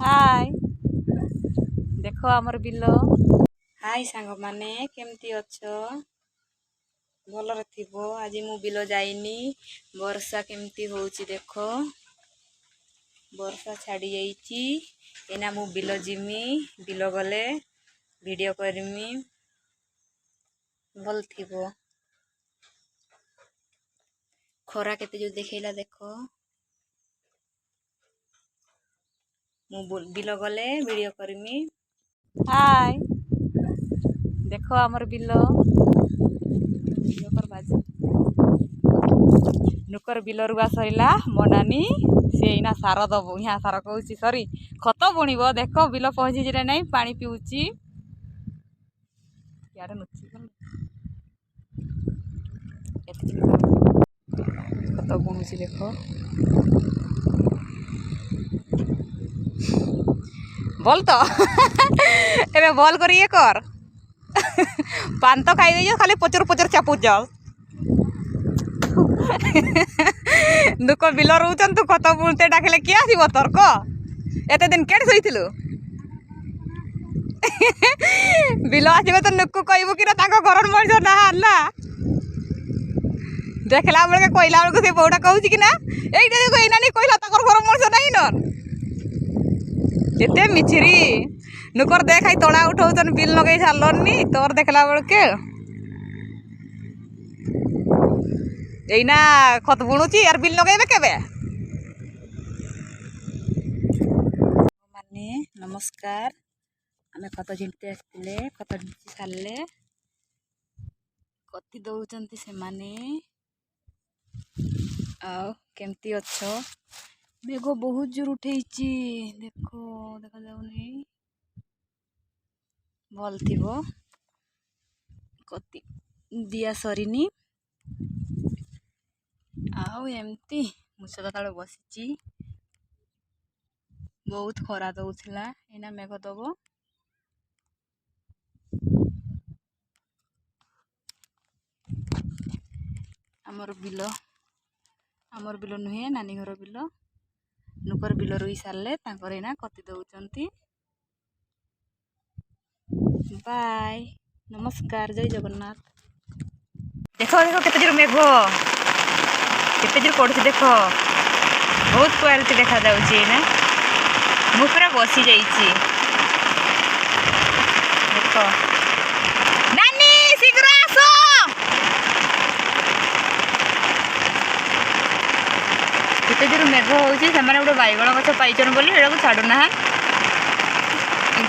हाय देख आमर बिल। हाय सांग माने केमती अच्छ भलरे थिबो। आज मु बिल जाइनी वर्षा केमती होउची देख वर्षा छाड़ी जाइची। एना मु बिल जिमी बिल गले वीडियो करमी भल थिबो। खरा केते जो देखैला देख मु बिल गले वीडियो करमी। हाय देख आमर बिल नुकर बिल रुआ सरला मो नानी से इना सार दब यहाँ सार कहूँ सरी खत बुणव देख बिल पहुँची नहीं पानी पिऊची खत बुणुची देख बोल तो ए बोल कर ये कर पान तो खाई दे खाली पचर पचर चापू जाओ दुख बिल रोचन तू खत बुणते डाकिले किए आसब तर्क एत दिन केट शोलु बिल आसवे तो नुकु कहबू कि घर मनीष ना देखला बेल कहला बेलू से बौटा कहूँ कि ना यही नानी कहला घर मनीष नहीं न एते मिछरी नुकर देख तड़ा उठाऊन बिल लगे सारलनी तोर देखला बेल के एना खत बुणुची यार बिल लगे के माने नमस्कार आमे खत झिंटते आसते खत झिंटी सारे कति दौरान से माने केमती अच्छ मेघ बहुत जोर उठे देखो देखा जाऊनी भल थी कति दिया सरीनी आमती मुछद तले बसी बहुत खरा दौला एना मेघ दब आमर बिल नुहे नानी घर बिल नुकर बिल रुई सारे एना कति दौरान। बाय नमस्कार जय जगन्नाथ। देख देख केते जोर मेघ केते जोर पड़ुछि देख बहुत क्वालिटी देखा जाउछि ना मु पूरा बसी जाइछि देख नानी शीघ्र आसो केते जोर मेघ होउछि से माने गोटे बैगण गछ पाइछन बोली एडा को छाडू ना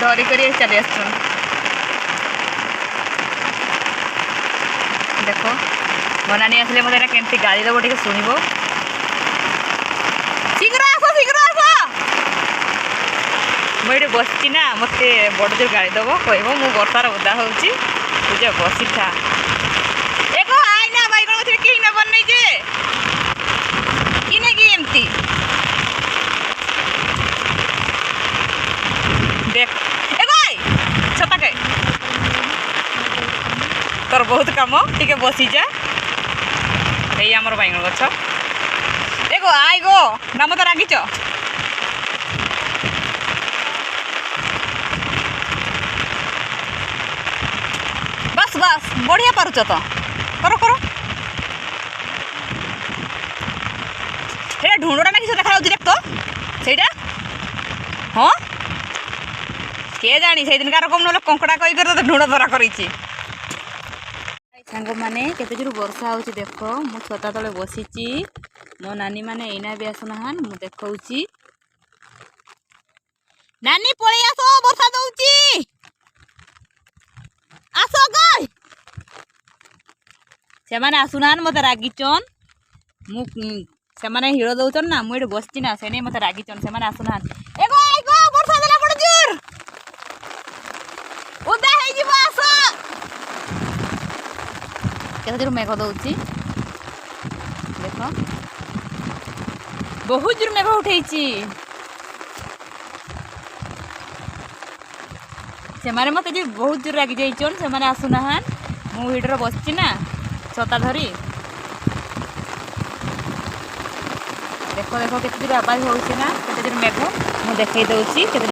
धरी करी चली आछन देख बनानी आसले मत केमती गाड़ी दब टे शुणव शीघ्र आस मुझे बसची ना मत बड़ जोर गाड़ी दब कह मु बर्षार उदा हो तुझे बसी था एक आई ना बैगण गछ कहीं नबर नहीं जे कि नहीं एमती देख छता के तोर बहुत काम टिके बसी जा यही आमर बैगण गछ एगो आई गो ना मत रागिच बस बस बढ़िया पारुच तो कर कर ढूंढा ना कि देखा देख तो सहीटा हाँ किए जानी से दिन कार कम ना कंकड़ा कही ढूंढ धरा कर सांग माने केते जोर वर्षा होउची देख मु छता तले बसीची मो नानी माने एना भी आसुनाहान मु देखौची नानी पळे आसो वर्षा दउची आसो गय से माने आसुनाहान मते रागीचन मु से माने हिरो दउचन ना मु एडे बसची ना से नै मते रागीचन से माने आसुनाहान एगो आई गो वर्षा देला बड जोर उदा हेई जीवा आसो केते जोर मेघ दउची देख बहुत जोर मेघ उठेची से माने मते जे बहुत जोर रागी जाइचन से माने आसुनाहान मु हिडर बसची ना छता धरी देख ଦେଖ କେତେ ଜୋର ଆବାଜ ହେଉଛି ନା କେତେ ଜୋର ମେଘ। ମୁଁ ଦେଖେଇ ଦେଉଛି କେତେ